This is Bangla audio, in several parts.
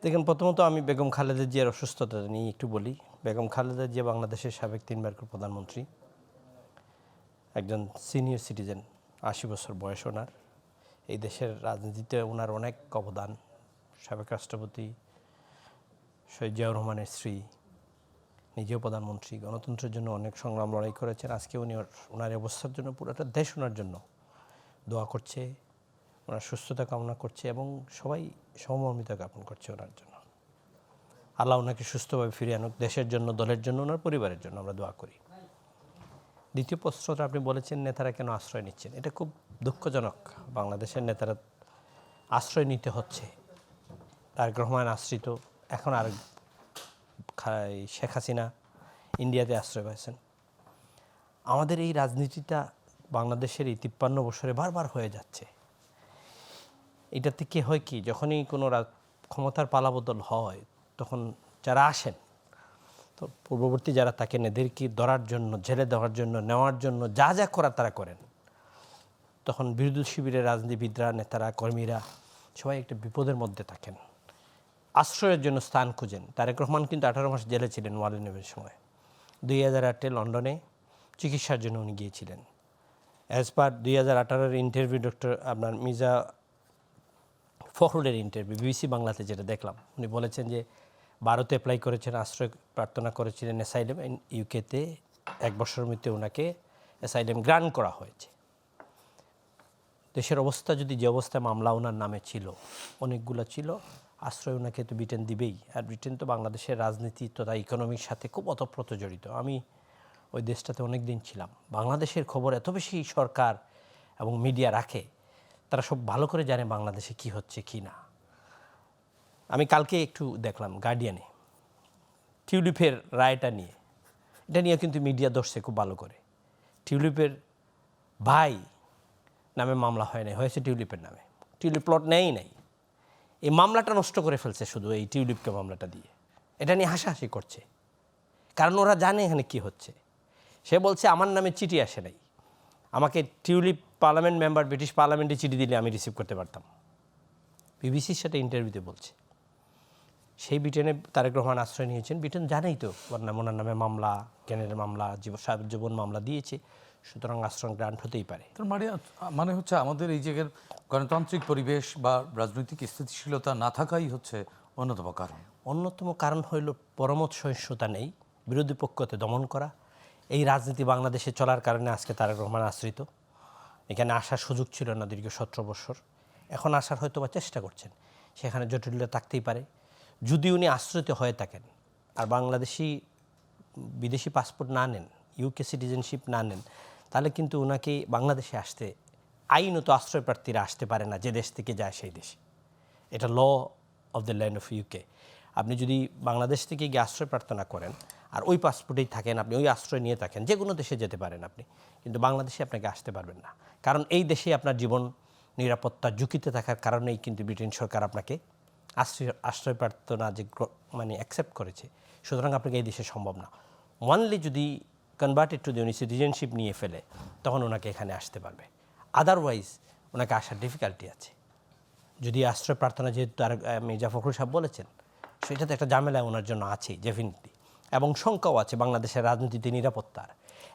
দেখুন, প্রথমত আমি বেগম খালেদা জিয়ার অসুস্থতা নিয়ে একটু বলি। বেগম খালেদা জিয়া বাংলাদেশের সাবেক 3 বারের প্রধানমন্ত্রী, একজন সিনিয়র সিটিজেন, 80 বছর বয়স ওনার। এই দেশের রাজনীতিতে ওনার অনেক অবদান। সাবেক রাষ্ট্রপতি শহীদ জিয়াউর রহমানের স্ত্রী, নিজেও প্রধানমন্ত্রী, গণতন্ত্রের জন্য অনেক সংগ্রাম লড়াই করেছেন। আজকে উনি ওনার অবস্থার জন্য পুরোটা দেশ ওনার জন্য দোয়া করছে, ওনার সুস্থতা কামনা করছে এবং সবাই সহমর্মিতা জ্ঞাপন করছে ওনার জন্য। আল্লাহ ওনাকে সুস্থভাবে ফিরিয়ে আনুক, দেশের জন্য, দলের জন্য, ওনার পরিবারের জন্য আমরা দোয়া করি। দ্বিতীয় প্রশ্নটা আপনি বলেছেন নেতারা কেন আশ্রয় নিচ্ছেন। এটা খুব দুঃখজনক। বাংলাদেশের নেতারা আশ্রয় নিতে হচ্ছে। তারেক রহমান আশ্রিত, এখন আর শেখ হাসিনা ইন্ডিয়াতে আশ্রয় পেয়েছেন। আমাদের এই রাজনীতিটা বাংলাদেশের এই 53 বছরে বারবার হয়ে যাচ্ছে। এটাতে কি হয় কি, যখনই কোনো ক্ষমতার পালাবদল হয় তখন যারা আসেন, তো পূর্ববর্তী যারা থাকেন এদেরকে ধরার জন্য, জেলে দেওয়ার জন্য, নেওয়ার জন্য যা যা করার তারা করেন। তখন বিরোধী শিবিরের রাজনীতিবিদরা, নেতারা, কর্মীরা সবাই একটা বিপদের মধ্যে থাকেন, আশ্রয়ের জন্য স্থান খুঁজেন। তারেক রহমান কিন্তু 18 মাস জেলে ছিলেন ওয়ালনেভের সময়। 2008-এ লন্ডনে চিকিৎসার জন্য উনি গিয়েছিলেন। অ্যাজ পার 2018-এর ইন্টারভিউ আপনার মির্জা ফখরুলের ইন্টারভিউ বিবিসি বাংলাতে যেটা দেখলাম, উনি বলেছেন যে ভারতে অ্যাপ্লাই করেছেন, আশ্রয় প্রার্থনা করেছিলেন অ্যাসাইলাম, ইউকেতে 1 বছরের মধ্যে ওনাকে অ্যাসাইলাম গ্রান্ট করা হয়েছে। দেশের অবস্থা যদি যে অবস্থায় মামলা ওনার নামে ছিল, অনেকগুলো ছিল, আশ্রয় ওনাকে তো ব্রিটেন দিবেই। আর ব্রিটেন তো বাংলাদেশের রাজনীতি তথা ইকোনমির সাথে খুব ওতপ্রোত জড়িত। আমি ওই দেশটাতে অনেক দিন ছিলাম। বাংলাদেশের খবর এত বেশি সরকার এবং মিডিয়া রাখে, তারা সব ভালো করে জানে বাংলাদেশে কি হচ্ছে কি না। আমি কালকে একটু দেখলাম গার্ডিয়ানে টিউলিপের রায়টা নিয়ে, এটা নিয়ে কিন্তু মিডিয়া ধরছে খুব ভালো করে। টিউলিপের ভাই নামে মামলা হয় নাই, হয়েছে টিউলিপের নামে। টিউলিপ প্লট নেই নাই, এই মামলাটা নষ্ট করে ফেলছে শুধু এই টিউলিপকে মামলাটা দিয়ে। এটা নিয়ে হাসাহাসি করছে, কারণ ওরা জানে এখানে কি হচ্ছে। সে বলছে আমার নামে চিঠি আসে নাই, আমাকে টিউলিপ পার্লামেন্ট মেম্বার ব্রিটিশ পার্লামেন্টে চিঠি দিলে আমি রিসিভ করতে পারতাম। বিবিসির সাথে ইন্টারভিউতে বলছে। সেই ব্রিটেনে তারেক রহমান আশ্রয় নিয়েছেন। ব্রিটেন জানেই তো ওনার নামে মামলা, জ্ঞানের মামলা, জীবন মামলা দিয়েছে, সুতরাং আশ্রয় গ্রান্ট হতেই পারে। মানে হচ্ছে আমাদের এই জায়গার গণতান্ত্রিক পরিবেশ বা রাজনৈতিক স্থিতিশীলতা না থাকাই হচ্ছে অন্যতম কারণ। অন্যতম কারণ হইল পরমত সহিষ্ণুতা নেই, বিরোধী পক্ষকে দমন করা। এই রাজনীতি বাংলাদেশে চলার কারণে আজকে তারেক রহমান আশ্রিত। এখানে আসার সুযোগ ছিল না দীর্ঘ 17 বছর, এখন আসার হয়তো বা চেষ্টা করছেন। সেখানে জটিলতা থাকতেই পারে। যদি উনি আশ্রিত হয়ে থাকেন আর বিদেশি পাসপোর্ট না নেন, ইউকে সিটিজেনশিপ না নেন, তাহলে কিন্তু ওনাকে বাংলাদেশে আসতে, আইনত আশ্রয় প্রার্থীরা আসতে পারে না যে দেশ থেকে যায় সেই দেশে। এটা law of the land of UK. আপনি যদি বাংলাদেশ থেকে গিয়ে আশ্রয় প্রার্থনা করেন আর ওই পাসপোর্টেই থাকেন, আপনি ওই আশ্রয় নিয়ে থাকেন, যে কোনো দেশে যেতে পারেন আপনি, কিন্তু বাংলাদেশে আপনাকে আসতে পারবেন না। কারণ এই দেশে আপনার জীবন নিরাপত্তা ঝুঁকিতে থাকার কারণেই কিন্তু ব্রিটেন সরকার আপনাকে আশ্রয় প্রার্থনা যে অ্যাকসেপ্ট করেছে। সুতরাং আপনাকে এই দেশে সম্ভব না। ওয়ানলি যদি কনভার্টেড টু দি উনি সিটিজেনশিপ নিয়ে ফেলে, তখন ওনাকে এখানে আসতে পারবে। আদারওয়াইজ ওনাকে আসার ডিফিকাল্টি আছে। যদি আশ্রয় প্রার্থনা, যেহেতু মির্জা ফখরুল সাহেব বলেছেন, সেটাতে একটা ঝামেলা ওনার জন্য আছে ডেফিনেটলি, এবং শঙ্কাও আছে বাংলাদেশের রাজনীতিতে নিরাপত্তার।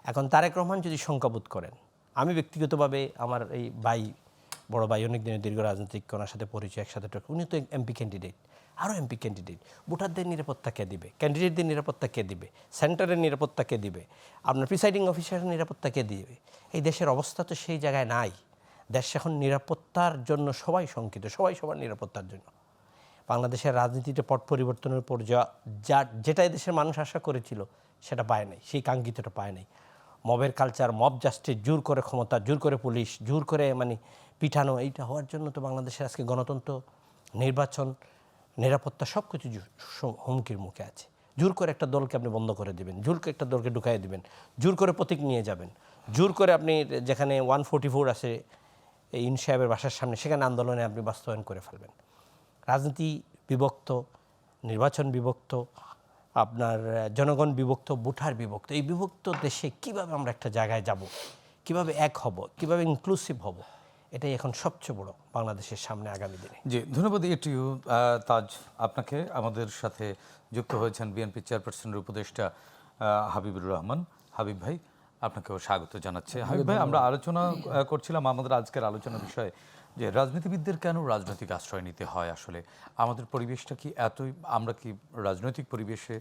এখন তারেক রহমান যদি শঙ্কাবোধ করেন, আমি ব্যক্তিগতভাবে আমার এই বড় ভাই, অনেক দিনের দীর্ঘ রাজনৈতিক, ওনার সাথে পরিচয়, একসাথে, উনি তো এমপি ক্যান্ডিডেট, আরও এমপি ক্যান্ডিডেট। ভোটারদের নিরাপত্তা কে দিবে? ক্যান্ডিডেটদের নিরাপত্তা কে দিবে? সেন্টারের নিরাপত্তা কে দিবে? আপনার প্রিসাইডিং অফিসারের নিরাপত্তা কে দিবে? এই দেশের অবস্থা তো সেই জায়গায় নাই। দেশ এখন নিরাপত্তার জন্য সবাই শঙ্কিত, সবাই সবার নিরাপত্তার জন্য। বাংলাদেশের রাজনীতিতে পট পরিবর্তনের পর যেটা এদেশের মানুষ আশা করেছিল সেটা পায় নাই, সেই কাঙ্ক্ষিতটা পায় নাই। মবের কালচার, মব জাস্টিস, জোর করে ক্ষমতা, জোর করে পুলিশ, জোর করে পিঠানো, এইটা হওয়ার জন্য তো বাংলাদেশের আজকে গণতন্ত্র, নির্বাচন, নিরাপত্তা সব কিছু হুমকির মুখে আছে। জোর করে একটা দলকে আপনি বন্ধ করে দেবেন, জোর করে একটা দলকে ঢুকাই দেবেন, জোর করে প্রতীক নিয়ে যাবেন, জোর করে আপনি যেখানে 144 আছে এই ইন সাহেবের বাসার সামনে, সেখানে আন্দোলনে আপনি বাস্তবায়ন করে ফেলবেন। রাজনীতি বিভক্ত, নির্বাচন বিভক্ত, আপনার জনগণ বিভক্ত, ভোটার বিভক্ত। এই বিভক্ত দেশে কিভাবে আমরা একটা জায়গায় যাব, কিভাবে এক হব, কিভাবে ইনক্লুসিভ হব, এটাই এখন সবচেয়ে বড় বাংলাদেশের সামনে আগামী দিনে। জি, ধন্যবাদ এটিউ তাজ আপনাকে। আমাদের সাথে যুক্ত হয়েছেন বিএনপি চেয়ারপারসনের উপদেষ্টা হাবিবুর রহমান। হাবিব ভাই, আপনাকেও স্বাগত জানাচ্ছি। হাবিব ভাই, আমরা আলোচনা করছিলাম আমাদের আজকের আলোচনা বিষয়ে যে রাজনীতিবিদদের কেন রাজনৈতিক আশ্রয় নিতে হয়। আসলে আমাদের পরিবেশটা কি এতই, আমরা কি রাজনৈতিক পরিবেশে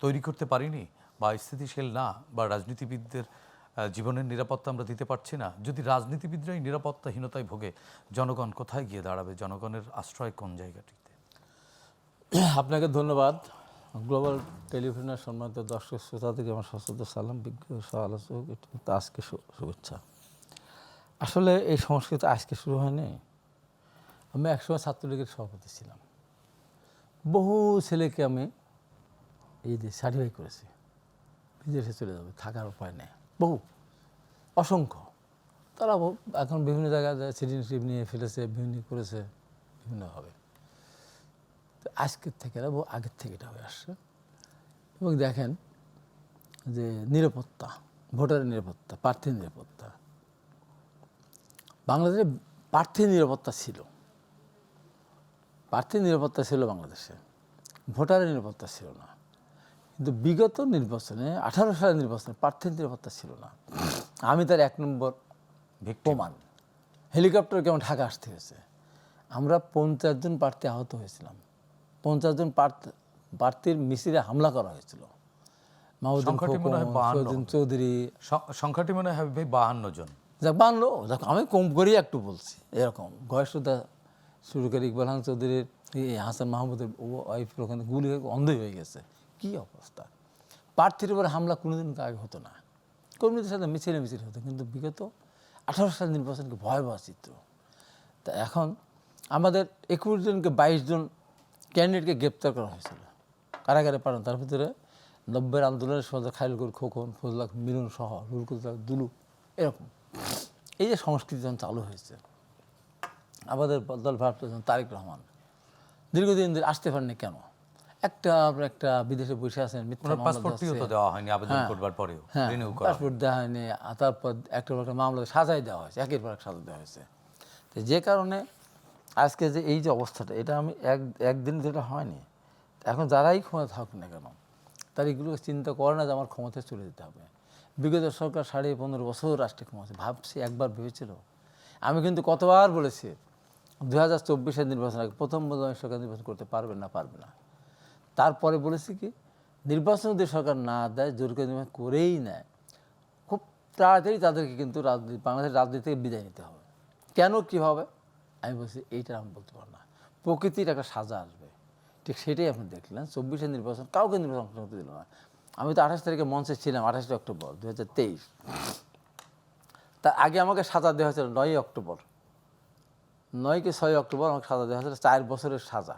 তৈরি করতে পারিনি বা স্থিতিশীল না, বা রাজনীতিবিদদের জীবনের নিরাপত্তা আমরা দিতে পারছি না? যদি রাজনীতিবিদরাই নিরাপত্তাহীনতায় ভোগে, জনগণ কোথায় গিয়ে দাঁড়াবে? জনগণের আশ্রয় কোন জায়গাটিতে? আপনাকে ধন্যবাদ। গ্লোবাল টেলিভিশনের সম্মানিত দর্শক শ্রোতা থেকে আমার সশ্রদ্ধ সালাম, বিজ্ঞ সহ আলোচক আজকে শুভেচ্ছা। আসলে এই সংস্কৃতি আজকে শুরু হয়নি। আমি একসময় ছাত্রলীগের সভাপতি ছিলাম। বহু ছেলেকে আমি এই যে সার্টিফাই করেছি, বিদেশে চলে যাবে, থাকার উপায় নেই, বহু অসংখ্য। তারা এখন বিভিন্ন জায়গায় সিটিজেনশিপ নিয়ে ফেলেছে, বিভিন্ন করেছে বিভিন্নভাবে। তো আজকের থেকে না, বহু আগের থেকে এটা হয়ে আসছে। এবং দেখেন যে নিরাপত্তা, ভোটারের নিরাপত্তা, প্রার্থীর নিরাপত্তা, বাংলাদেশে প্রার্থীর নিরাপত্তা ছিল, প্রার্থীর নিরাপত্তা ছিল বাংলাদেশে, ভোটারের নিরাপত্তা ছিল না। কিন্তু বিগত নির্বাচনে 18 সালের নির্বাচনে প্রার্থীর নিরাপত্তা ছিল না। আমি তার 1 নম্বর প্রমাণ। হেলিকপ্টার কেমন ঢাকা আসতে হয়েছে। আমরা 50 জন প্রার্থী আহত হয়েছিলাম। 50 জন প্রার্থীর মিছিলে হামলা করা হয়েছিল। মাহমুদুল খোকন, চৌধুরী, সংখ্যাটি মনে হয় হাবিব ভাই 52 জন। যাক বানলো, যাক আমি কম করেই একটু বলছি। এরকম গয়েশদা শুরু করে ইকবাল হাসান চৌধুরীর, হাসান মাহমুদের ওয়াইফ ওখানে গুলি হয়ে অন্ধই হয়ে গেছে। কী অবস্থা! প্রার্থীর উপরে হামলা কোনোদিন আগে হতো না, কর্মীদের সাথে মিছিল হতো। কিন্তু বিগত 18 সালের নির্বাচনকে ভয়াবহ চিত্র। তা এখন আমাদের 21 জনকে 22 জন ক্যান্ডিডেটকে গ্রেপ্তার করা হয়েছিল, কারাগারে পাঠানো। তার ভিতরে 90-এর আন্দোলনের সময় খাইরুল খোকন, ফজলাক মিলন সহ রুলকুল দুলু, এরকম। এই যে সংস্কৃতি যখন চালু হয়েছে, আমাদের দল ভারপ্রাপ্ত তারেক রহমান দীর্ঘদিন ধরে আসতে পারেনি কেন? একটা বিদেশে বসে আছেন, পাসপোর্টটিও তো দেওয়া হয়নি আবেদন করবার পরেও, রিনিউ করা পাসপোর্ট দেওয়া হয়নি। তারপর একটা মামলা সাজাই দেওয়া হয়েছে, একের পর এক সাজা দেওয়া হয়েছে। তো যে কারণে আজকে যে এই যে অবস্থাটা, এটা আমি একদিন যেটা হয়নি। এখন যারাই ক্ষমতা থাকুক না কেন, তারা এগুলোকে চিন্তা করে না যে আমার ক্ষমতায় চলে যেতে হবে। বিগত সরকার 15.5 বছর রাষ্ট্রীয় ক্ষমতা ভাবছি, একবার ভেবেছিল। আমি কিন্তু কতবার বলেছি 2024-এর নির্বাচন আগে প্রথম সরকার নির্বাচন করতে পারবে না। তারপরে বলেছি কি, নির্বাচন যদি সরকার না দেয়, জোর করে নির্বাচন করেই নেয়, খুব তাড়াতাড়ি তাদেরকে কিন্তু বাংলাদেশের রাজনীতি থেকে বিদায় নিতে হবে। কেন, কী হবে আমি বলছি, এইটা আমি বলতে পারবো না। প্রকৃতির একটা সাজা আসবে, ঠিক সেটাই আপনি দেখলেন। 24-এর নির্বাচন কাউকে নির্বাচন করতে দিল না। আমি তো 28 তারিখে মঞ্চে ছিলাম, 28 অক্টোবর 2023। তার আগে আমাকে সাজা দেওয়া হয়েছিল 9 অক্টোবর, 9 কি 6 অক্টোবর আমাকে সাজা দেওয়া হয়েছিল, 4 বছরের সাজা।